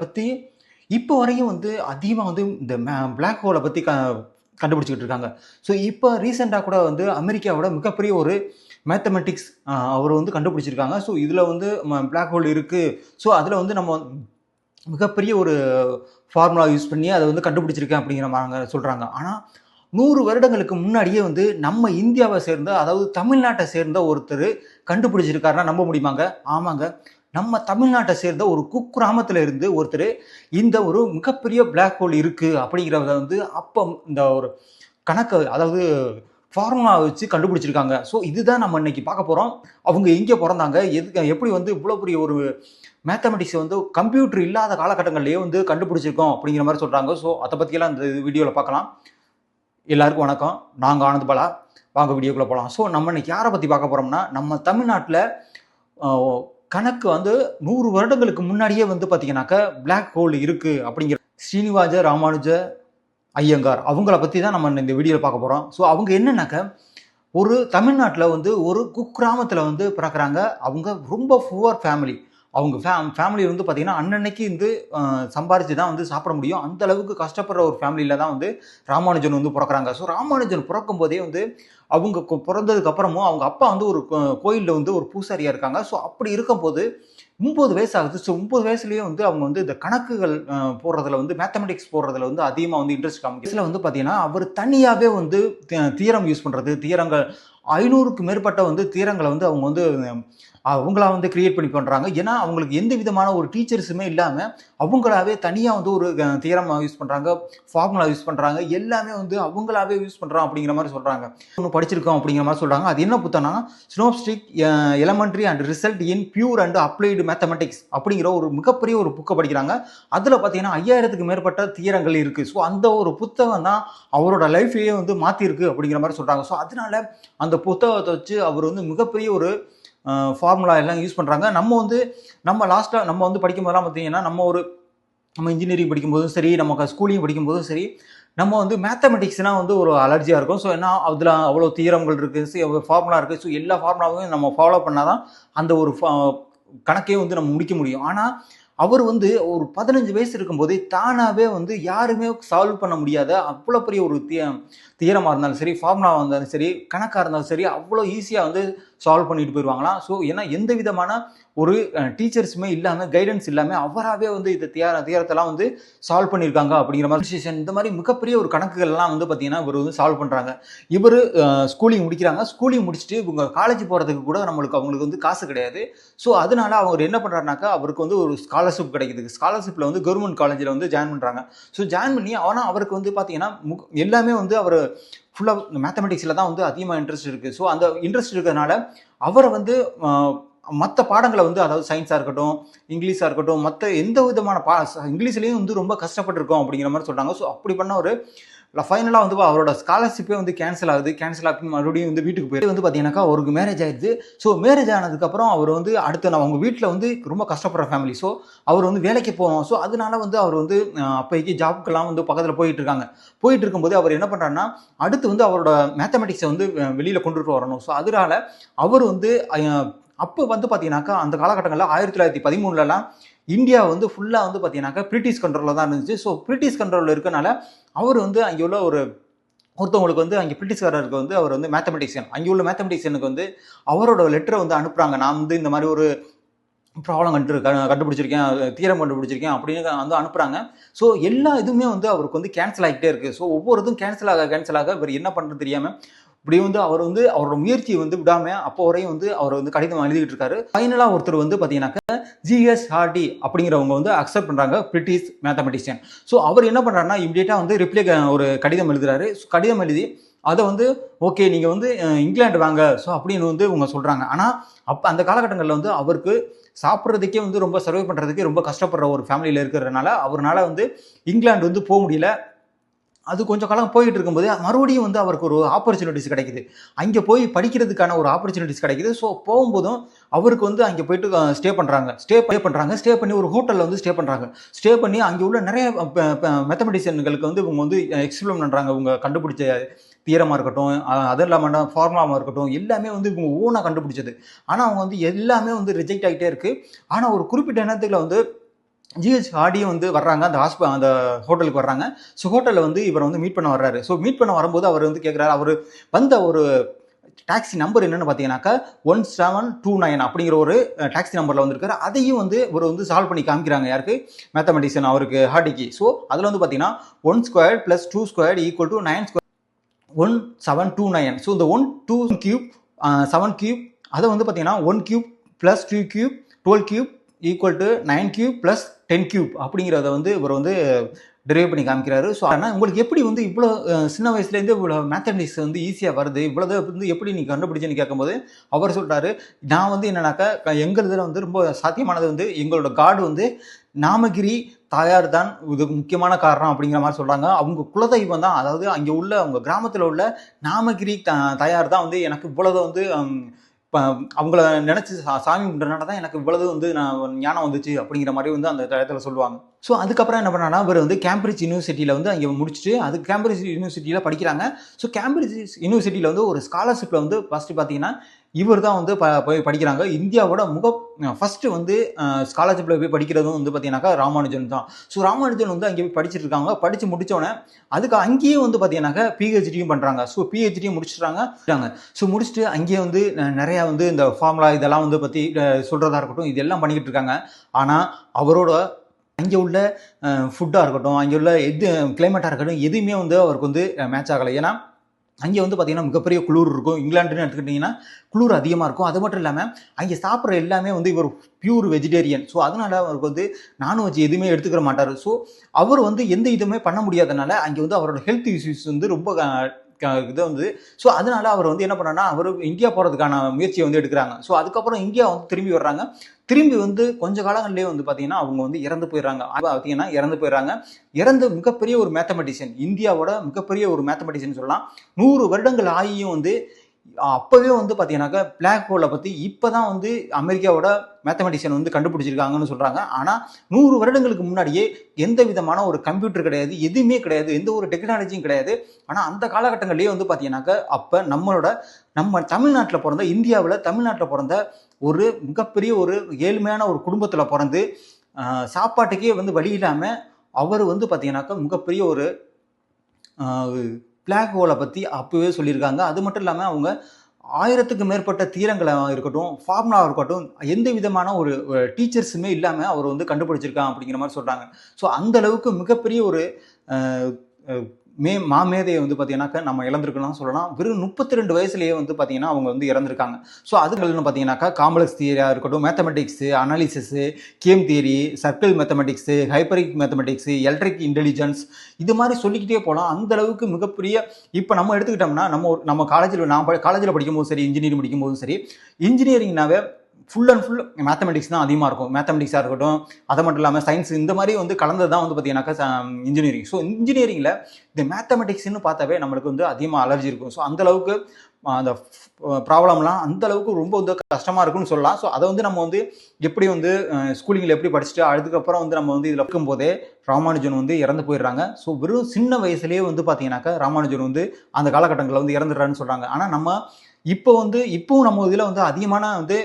பத்தி இப்போ வரையும் வந்து அதிகமா வந்து இந்த பிளாக் ஹோல பத்தி கண்டுபிடிச்சுக்கிட்டு இருக்காங்க. ஸோ இப்போ ரீசென்ட்டா கூட வந்து அமெரிக்காவோட மிகப்பெரிய ஒரு மேத்தமெட்டிக்ஸ் அவர் வந்து கண்டுபிடிச்சிருக்காங்க. ஸோ இதுல வந்து பிளாக் ஹோல் இருக்கு. ஸோ அதுல வந்து நம்ம மிகப்பெரிய ஒரு ஃபார்முலா யூஸ் பண்ணி அத வந்து கண்டுபிடிச்சிருக்கேன் அப்படிங்கிற மாரிங்க சொல்றாங்க. ஆனா 100 வருடங்களுக்கு முன்னாடியே வந்து நம்ம இந்தியாவ சேர்ந்த, அதாவது தமிழ்நாட்ட சேர்ந்த ஒருத்தரு கண்டுபிடிச்சிருக்காருன்னா நம்ப முடியுமாங்க? ஆமாங்க. நம்ம தமிழ்நாட்ட சேர்ந்த ஒரு குக்கிராமத்துல இருந்து ஒருத்தரு இந்த ஒரு மிகப்பெரிய பிளாக் ஹோல் இருக்கு அப்படிங்கிறத வந்து அப்ப இந்த ஒரு கணக்க, அதாவது ஃபார்முலா வச்சு கண்டுபிடிச்சிருக்காங்க. ஸோ இதுதான் நம்ம இன்னைக்கு பார்க்க போறோம். அவங்க எங்கே பொறந்தாங்க? எப்படி வந்து இவ்வளோ பெரிய ஒரு மேத்தமெட்டிக்ஸ் வந்து கம்ப்யூட்டர் இல்லாத காலகட்டங்கள்லயே வந்து கண்டுபிடிச்சிருக்கோம் அப்படிங்கிற மாரி சொல்றாங்க. ஸோ அத பத்தியெல்லாம் இந்த வீடியோல பார்க்கலாம். எல்லாருக்கும் வணக்கம். நாங்க ஆனந்த் பாலா. வாங்க வீடியோக்குள்ள போலாம். ஸோ நம்ம இன்னைக்கு யார பத்தி பார்க்க போறோம்னா, நம்ம தமிழ்நாட்டுல அ கணக்கு வந்து 100 வருடங்களுக்கு முன்னாடியே வந்து பார்த்தீங்கன்னாக்க, பிளாக் ஹோல் இருக்கு அப்படிங்கிற ஸ்ரீனிவாச ராமானுஜ ஐயங்கார் அவங்கள பத்தி தான் நம்ம இந்த வீடியோல பார்க்க போறோம். ஸோ அவங்க என்னன்னாக்க, ஒரு தமிழ்நாட்டுல வந்து ஒரு குக்கிராமத்துல வந்து பிறக்குறாங்க. அவங்க ரொம்ப புவர் ஃபேமிலி. அவங்க ஃபேமிலி வந்து பார்த்தீங்கன்னா, அன்னன்னைக்கு வந்து சம்பாரிச்சு தான் வந்து சாப்பிட முடியும். அந்த அளவுக்கு கஷ்டப்படுற ஒரு ஃபேமிலியில தான் வந்து ராமானுஜன் வந்து பொறக்குறாங்க. ஸோ ராமானுஜன் பொறக்கும்போதே வந்து அவங்க பொறந்ததுக்கு அப்புறமும் அவங்க அப்பா வந்து ஒரு கோயில்ல வந்து ஒரு பூசாரியா இருக்காங்க. ஸோ அப்படி இருக்கும்போது 9 வயசு ஆகுது. ஸோ 9 வயசுலயே வந்து அவங்க வந்து இந்த கணக்குகள் போடுறதுல வந்து மேத்தமெட்டிக்ஸ் போடுறதுல வந்து அதிகமா வந்து இன்ட்ரெஸ்ட் காமிக்கும். இதுல வந்து பார்த்தீங்கன்னா, அவர் தனியாவே வந்து தியரம் யூஸ் பண்றது, தியரங்கள் 500க்கு மேற்பட்ட வந்து தியரங்கள வந்து அவங்க வந்து அவங்களா வந்து கிரியேட் பண்ணி பண்றாங்க. ஏன்னா, அவங்களுக்கு எந்த விதமான ஒரு டீச்சர்ஸுமே இல்லாம, அவங்களாவே தனியா வந்து ஒரு தியரம் யூஸ் பண்றாங்க, ஃபார்முலா யூஸ் பண்றாங்க. எல்லாமே வந்து அவங்களாவே யூஸ் பண்றோம் அப்படிங்கிற மாரி சொல்றாங்க. ஒண்ணு படிச்சிருக்கோம் அப்படிங்கிற மாரி சொல்றாங்க. அது என்ன புத்தகம்னா, synopsis elementary and result in pure and applied mathematics அப்படிங்கிற ஒரு மிகப்பெரிய ஒரு புக்க படிக்கிறாங்க. அதுல பார்த்தீங்கன்னா 5000க்கு மேற்பட்ட தியரங்கள் இருக்கு. ஸோ அந்த ஒரு புத்தகம் தான் அவரோட லைஃபையே வந்து மாத்திருக்கு அப்படிங்கிற மாரி சொல்றாங்க. ஸோ அதனால அந்த புத்தகத்த வச்சு அவர் வந்து மிகப்பெரிய ஒரு ஃபார்முலா எல்லாம் யூஸ் பண்றாங்க. நம்ம லாஸ்ட்டா நம்ம வந்து படிக்கும்போதெல்லாம் பார்த்தீங்கன்னா, நம்ம இன்ஜினியரிங் படிக்கும்போதும் சரி, நம்ம ஸ்கூலிங் படிக்கும்போதும் சரி, நம்ம வந்து மேத்தமெட்டிக்ஸ்னா வந்து ஒரு அலர்ஜியா இருக்கும். ஸோ ஏன்னா அதில அவ்வளோ தியரங்கள் இருக்கு, ஃபார்முலா இருக்கு. ஸோ எல்லா ஃபார்முலாவையும் நம்ம ஃபாலோ பண்ணா தான் அந்த ஒரு கணக்கே வந்து நம்ம முடிக்க முடியும். ஆனா அவர் வந்து ஒரு 15 வயசு இருக்கும்போதே தானாவே வந்து யாருமே சால்வ் பண்ண முடியாத அவ்வளோ பெரிய ஒரு தியரமா இருந்தாலும் சரி, ஃபார்முலாவா இருந்தாலும் சரி, கணக்கா இருந்தாலும் சரி, அவ்வளோ ஈஸியா வந்து சால்வ் பண்ணிட்டு போயிருவாங்களாம். ஸோ ஏன்னா எந்த விதமான ஒரு டீச்சர்ஸுமே இல்லாம, கைடன்ஸ் இல்லாம அவராவே வந்து இந்த தியரத்தெல்லாம் வந்து சால்வ் பண்ணியிருக்காங்க அப்படிங்கிற மாதிரி இந்த மாதிரி மிகப்பெரிய ஒரு கணக்குகள்லாம் வந்து பார்த்தீங்கன்னா, இவர் வந்து சால்வ் பண்றாங்க. இவரு ஸ்கூலிங் முடிக்கிறாங்க. ஸ்கூலிங் முடிச்சுட்டு இவங்க காலேஜ் போறதுக்கு கூட அவங்களுக்கு வந்து காசு கிடையாது. ஸோ அதனால அவர் என்ன பண்றாருனாக்கா, அவருக்கு வந்து ஒரு ஸ்காலர்ஷிப் கிடைக்குது. ஸ்காலர்ஷிப்ல வந்து கவர்மெண்ட் காலேஜ்ல வந்து ஜாயின் பண்றாங்க. ஸோ ஜாயின் பண்ணி ஆனா அவருக்கு வந்து பார்த்தீங்கன்னா, எல்லாமே வந்து அவரு ஃபுல்லா மேத்தமெட்டிக்ஸ்ல தான் வந்து அதிகமா இன்ட்ரெஸ்ட் இருக்கு. ஸோ அந்த இன்ட்ரெஸ்ட் இருக்கிறதுனால அவர வந்து மத்த பாடங்கள வந்து, அதாவது சயின்ஸா இருக்கட்டும், இங்கிலீஷா இருக்கட்டும், மத்த எந்த விதமான இங்கிலீஷ்லயும் வந்து ரொம்ப கஷ்டப்பட்டுருக்கோம் அப்படிங்கிற மாரி சொல்றாங்க. ஸோ அப்படி பண்ணவரு ஃபைனலா வந்து அவரோட ஸ்காலர்ஷிப்பே வந்து கேன்சல் ஆகுது. கேன்சல் ஆகி மறுபடியும் வந்து வீட்டுக்கு போய் வந்து பார்த்தீங்கன்னாக்கா, அவருக்கு மேரேஜ் ஆயிடுது. ஸோ மேரேஜ் ஆனதுக்கப்புறம் அவர் வந்து அடுத்து அவங்க வீட்ல வந்து ரொம்ப கஷ்டப்படுற ஃபேமிலி. ஸோ அவர் வந்து வேலைக்கு போணும். ஸோ அதனால வந்து அவர் வந்து அப்போதைக்கு ஜாப்க்கெல்லாம் வந்து பக்கத்துல போயிட்டு இருக்காங்க. போயிட்டு இருக்கும்போது அவர் என்ன பண்றாருன்னா, அடுத்து வந்து அவரோட மேத்தமெட்டிக்ஸ வந்து வெளியில கொண்டுட்டு வரணும். ஸோ அதனால அவர் வந்து அப்போ வந்து பார்த்தீங்கன்னாக்கா, அந்த காலகட்டங்கள்ல 1913லலாம் இந்தியா வந்து ஃபுல்லா வந்து பார்த்தீங்கன்னாக்கா, பிரிட்டிஷ் கண்ட்ரோல்ல தான் இருந்துச்சு. ஸோ பிரிட்டிஷ் கண்ட்ரோல்ல இருக்கனால, அவர் வந்து அங்கே உள்ள ஒருத்தவங்களுக்கு வந்து அங்கே பிரிட்டிஷ்காரருக்கு வந்து அவர் வந்து மேத்தமெட்டிஷியன். அங்கே உள்ள மேத்தமெட்டிஷியனுக்கு வந்து அவரோட லெட்டர வந்து அனுப்புறாங்க. நான் வந்து இந்த மாரி ஒரு ப்ராப்ளம் கண்டுபிடிச்சிருக்கேன், தியரம் கண்டுபிடிச்சிருக்கேன் அப்படின்னு வந்து அனுப்புறாங்க. ஸோ எல்லா இதுவுமே வந்து அவருக்கு வந்து கேன்சல் ஆகிட்டே இருக்கு. ஸோ ஒவ்வொரு இதுவும் கேன்சல் ஆக இவர் என்ன பண்றது தெரியாம, இப்படி வந்து அவர் வந்து அவரோட முயற்சியை வந்து விடாம அப்போ வரையும் வந்து அவர் வந்து கடிதம் எழுதிட்டு இருக்காரு. ஃபைனலா ஒருத்தர் வந்து பாத்தீங்கன்னாக்க ஜிஎஸ் ஹார்டி அப்படிங்கிறவங்க வந்து அக்செப்ட் பண்றாங்க, பிரிட்டிஷ் மேத்தமெட்டிஷியன். ஸோ அவர் என்ன பண்றாருன்னா, இமிடியேட்டா வந்து ஒரு கடிதம் எழுதுறாரு. கடிதம் எழுதி அதை வந்து ஓகே நீங்க வந்து இங்கிலாந்து வாங்க ஸோ அப்படின்னு வந்து இவங்க சொல்றாங்க. ஆனா அந்த காலகட்டங்களில் வந்து அவருக்கு சாப்பிட்றதுக்கே வந்து ரொம்ப சர்வை பண்றதுக்கே ரொம்ப கஷ்டப்படுற ஒரு ஃபேமிலியில இருக்கிறதுனால அவரால் வந்து இங்கிலாந்து வந்து போக முடியல. அது கொஞ்சம் காலம் போயிட்டு இருக்கும்போது மறுபடியும் வந்து அவருக்கு ஒரு ஆப்பர்ச்சுனிட்டிஸ் கிடைக்குது. அங்கே போய் படிக்கிறதுக்கான ஒரு ஆப்பர்ச்சுனிட்டிஸ் கிடைக்குது. ஸோ போகும்போதும் அவருக்கு வந்து அங்கே போயிட்டு ஸ்டே பண்ணி ஒரு ஹோட்டலில் வந்து ஸ்டே பண்ணுறாங்க. ஸ்டே பண்ணி அங்கே உள்ள நிறைய மேத்தமெட்டிஷியன்களுக்கு வந்து இவங்க வந்து எக்ஸ்பிளைன் பண்ணுறாங்க. இவங்க கண்டுபிடிச்ச தியரமா இருக்கட்டும், அது இல்லாமல் ஃபார்முலாவாக இருக்கட்டும், எல்லாமே வந்து இவங்க ஓனாக கண்டுபிடிச்சது. ஆனால் அவங்க வந்து எல்லாமே வந்து ரிஜெக்ட் ஆகிட்டே இருக்கு. ஆனால் ஒரு குறிப்பிட்ட நேரத்தில் வந்து ஜிஹெச் ஹார்டியும் வந்து வர்றாங்க அந்த ஹோட்டலுக்கு வர்றாங்க. ஸோ ஹோட்டலில் வந்து இவரை வந்து மீட் பண்ண வர்றாரு. ஸோ மீட் பண்ண வரும்போது அவர் வந்து கேட்குறாரு, அவர் வந்த ஒரு டாக்ஸி நம்பர் என்னன்னு பார்த்தீங்கன்னாக்கா 1729 அப்படிங்கிற ஒரு டாக்ஸி நம்பரில் வந்திருக்காரு. அதையும் வந்து இவர் வந்து சால்வ் பண்ணி காமிக்கிறாங்க. யாருக்கு? மேத்தமெட்டிஷியன் அவருக்கு ஹார்டிக்கு. ஸோ அதில் வந்து பார்த்தீங்கன்னா 1 squared plus 2 squared equal to 9 square 1729. So இந்த 1 2 கியூப் 7 கியூப் அதை வந்து பார்த்தீங்கன்னா 1 cube plus 2 cube 12 cube equal to 9 cube plus 10 cube அப்படிங்கிறத வந்து இவர் வந்து டெரைவ் பண்ணி காமிக்கிறாரு. ஸோ ஆனால் உங்களுக்கு எப்படி வந்து இவ்வளோ சின்ன வயசுலேருந்து இவ்வளோ மேத்தமெட்டிக்ஸ் வந்து ஈஸியாக வருது, இவ்வளோதை வந்து எப்படி நீ கண்டுபிடிச்சேன்னு கேட்கும்போது அவர் சொல்கிறாரு, நான் வந்து என்னன்னாக்கா எங்கள் இதில் வந்து ரொம்ப சாத்தியமானது வந்து எங்களோட காடு வந்து நாமகிரி தாயார் தான் இதுக்கு முக்கியமான காரணம் அப்படிங்கிற மாதிரி சொல்கிறாங்க. அவங்க குலதெய்வம் தான், அதாவது அங்கே உள்ள அவங்க கிராமத்தில் உள்ள நாமகிரி தாயார் தான் வந்து எனக்கு இவ்வளவு வந்து இப்போ அவங்கள நினச்சி சாமி கும்பிட்றனால தான் எனக்கு இவ்வளவு வந்து நான் ஞானம் வந்துச்சு அப்படிங்கிற மாதிரி வந்து அந்த இடத்துல சொல்லுவாங்க. ஸோ அதுக்கப்புறம் என்ன பண்ணான்னா இவர் வந்து கேம்பிரிட்ஜ் யூனிவர்சிட்டியில் வந்து அங்கே முடிச்சுட்டு அது கேம்பிரிட்ஜ் யூனிவர்சிட்டியில் படிக்கிறாங்க. ஸோ கேம்பிரிட்ஜ் யூனிவர்சிட்டியில் வந்து ஒரு ஸ்காலர்ஷிப்பில் வந்து ஃபஸ்ட்டு பார்த்தீங்கன்னா இவர் தான் வந்து போய் படிக்கிறாங்க. இந்தியாவோட ஃபஸ்ட்டு வந்து ஸ்காலர்ஷிப்பில் போய் படிக்கிறதும் வந்து பார்த்தீங்கன்னாக்கா ராமானுஜன் தான். ஸோ ராமானுஜன் வந்து அங்கே போய் படிச்சுட்டு இருக்காங்க. படித்து முடித்தோடனே அதுக்கு அங்கேயே வந்து பார்த்தீங்கன்னாக்கா பிஹெச்டியும் பண்ணுறாங்க. ஸோ பிஹெச்டியும் முடிச்சுட்டாங்க. ஸோ முடிச்சுட்டு அங்கேயே வந்து நிறையா வந்து இந்த ஃபார்முலா இதெல்லாம் வந்து பற்றி சொல்கிறதா இருக்கட்டும் இதெல்லாம் பண்ணிக்கிட்டு இருக்காங்க. ஆனால் அவரோட அங்கே உள்ள ஃபுட்டாக இருக்கட்டும், அங்கே உள்ள கிளைமேட்டாக இருக்கட்டும் எதுவுமே வந்து அவருக்கு வந்து மேட்ச் ஆகலை. ஏன்னா அங்கே வந்து பார்த்தீங்கன்னா மிகப்பெரிய குளிர் இருக்கும். இங்கிலாண்டுன்னு எடுத்துக்கிட்டிங்கன்னா குளிர் அதிகமாக இருக்கும். அது மட்டும் இல்லாமல் அங்கே சாப்பிட்ற எல்லாமே வந்து இவர் பியூர் வெஜிடேரியன். ஸோ அதனால் அவருக்கு வந்து நான்வெஜ் எதுவுமே எடுத்துக்கிற மாட்டார். ஸோ அவர் வந்து எந்த இதுவுமே பண்ண முடியாதனால அங்கே வந்து அவரோட ஹெல்த் இஷ்யூஸ் வந்து ரொம்ப இதை வந்து ஸோ அதனால அவர் வந்து என்ன பண்ணார்னா அவர் இந்தியா போகிறதுக்கான முயற்சியை வந்து எடுக்கிறாங்க. ஸோ அதுக்கப்புறம் இந்தியா வந்து திரும்பி வர்றாங்க. திரும்பி வந்து கொஞ்ச காலங்கள்லேயே வந்து பார்த்தீங்கன்னா அவங்க வந்து இறந்து போயிடுறாங்க. இறந்து மிகப்பெரிய ஒரு மேத்தமெட்டிஷியன், இந்தியாவோட மிகப்பெரிய ஒரு மேத்தமெட்டிஷியன் சொல்லலாம். 100 வருடங்கள் ஆகியும் வந்து அப்போவே வந்து பார்த்தீங்கன்னாக்கா பிளாக் ஹோலை பற்றி இப்போ தான் வந்து அமெரிக்காவோட மேத்தமெட்டிஷியன் வந்து கண்டுபிடிச்சிருக்காங்கன்னு சொல்கிறாங்க. ஆனால் 100 வருடங்களுக்கு முன்னாடியே எந்த விதமான ஒரு கம்ப்யூட்டர் கிடையாது, எதுவுமே கிடையாது, எந்த ஒரு டெக்னாலஜியும் கிடையாது. ஆனால் அந்த காலகட்டங்கள்லேயே வந்து பார்த்தீங்கன்னாக்கா அப்போ நம்ம தமிழ்நாட்டில் பிறந்த தமிழ்நாட்டில் பிறந்த ஒரு மிகப்பெரிய ஒரு ஏழ்மையான ஒரு குடும்பத்தில் பிறந்து சாப்பாட்டுக்கே வந்து வழி இல்லாமல் அவர் வந்து பார்த்தீங்கன்னாக்கா மிகப்பெரிய ஒரு பிளாக் ஹோலை பற்றி அப்போவே சொல்லியிருக்காங்க. அது மட்டும் இல்லாமல் அவங்க 1000க்கு மேற்பட்ட தீரங்களாக இருக்கட்டும், ஃபார்முலாவாக இருக்கட்டும், எந்த விதமான ஒரு டீச்சர்ஸுமே இல்லாமல் அவர் வந்து கண்டுபிடிச்சிருக்கான் அப்படிங்கிற மாதிரி சொல்கிறாங்க. ஸோ அந்த அளவுக்கு மிகப்பெரிய ஒரு மாமேதையை வந்து பார்த்தீங்கன்னாக்கா நம்ம இழந்திருக்கணும் சொல்லலாம். வெறும் 32 வயசுலேயே வந்து பார்த்தீங்கன்னா அவங்க வந்து இறந்துருக்காங்க. ஸோ அதுங்கள்னு பார்த்தீங்கன்னா காம்ப்ளெக்ஸ் தியரியாக இருக்கட்டும், mathematics, analysis, game theory, circle mathematics, hyperbolic mathematics, electric intelligence இது மாதிரி சொல்லிக்கிட்டே போகலாம். அந்த அளவுக்கு மிகப்பெரிய இப்போ நம்ம எடுத்துக்கிட்டோம்னா நம்ம காலேஜில் படிக்கும்போது சரி, இன்ஜினியரிங் படிக்கும்போதும் சரி, இன்ஜினியரிங்னாவே ஃபுல் அண்ட் ஃபுல் மேத்தமெட்டிக்ஸ் தான் அதிகமாக இருக்கும். மேத்தமெட்டிக்ஸாக இருக்கட்டும், அது மட்டும் இல்லாமல் சயின்ஸ் இந்த மாதிரி வந்து கலந்தது தான் வந்து பார்த்தீங்கன்னாக்கா இன்ஜினியரிங். ஸோ இன்ஜினியரிங்கில் இந்த மேத்தமெட்டிக்ஸ்னு பார்த்தாவே நம்மளுக்கு வந்து அதிகமாக அலர்ஜி இருக்கும். ஸோ அந்தளவுக்கு அந்த ப்ராப்ளம்லாம் அந்தளவுக்கு ரொம்ப வந்து கஷ்டமாக இருக்குன்னு சொல்லலாம். ஸோ அதை வந்து நம்ம வந்து எப்படி வந்து ஸ்கூலிங்கில் எப்படி படிச்சுட்டு அதுக்கப்புறம் வந்து நம்ம வந்து இதில் இருக்கும்போதே ராமானுஜன் வந்து இறந்து போயிடுறாங்க. ஸோ வெறும் சின்ன வயசுலேயே வந்து பார்த்தீங்கன்னாக்கா ராமானுஜன் வந்து அந்த காலகட்டங்களில் வந்து இறந்துடுறான்னு சொல்கிறாங்க. ஆனால் இப்போவும் நம்ம இதில் வந்து அதிகமான வந்து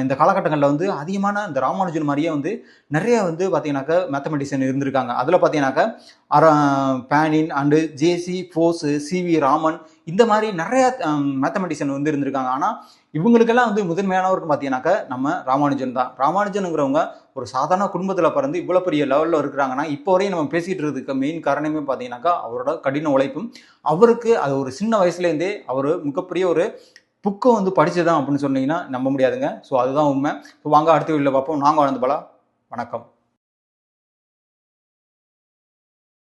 இந்த காலகட்டங்களில் வந்து அதிகமான இந்த ராமானுஜன் மாதிரியே வந்து நிறைய வந்து பார்த்தீங்கன்னாக்கா மேத்தமெட்டிஷியன் இருந்திருக்காங்க. அதில் பார்த்தீங்கன்னாக்கா பேனின் அண்டு ஜேசி ஃபோர்ஸு, சிவி ராமன் இந்த மாதிரி நிறைய மேத்தமெட்டிஷியன் வந்து இருந்திருக்காங்க. ஆனால் இவங்களுக்கெல்லாம் வந்து முதன்மையானவர்னு பார்த்தீங்கன்னாக்கா நம்ம ராமானுஜன் தான். ராமானுஜனுங்கிறவங்க ஒரு சாதாரண குடும்பத்தில் பிறந்து இவ்வளோ பெரிய லெவலில் இருக்கிறாங்கன்னா இப்போ வரையும் நம்ம பேசிகிட்டு இருக்கிறதுக்கு மெயின் காரணமே பார்த்தீங்கன்னாக்கா அவரோட கடின உழைப்பும், அவருக்கு அது ஒரு சின்ன வயசுலேருந்தே அவர் மிகப்பெரிய ஒரு புக்கை வந்து படிச்சதான் அப்படின்னு சொன்னீங்கன்னா நம்ப முடியாதுங்க. ஸோ அதுதான் உண்மை. ஸோ வாங்க அடுத்த வீடியோவில் பார்ப்போம். நாங்கள் ஆனந்த் பாலா. வணக்கம்.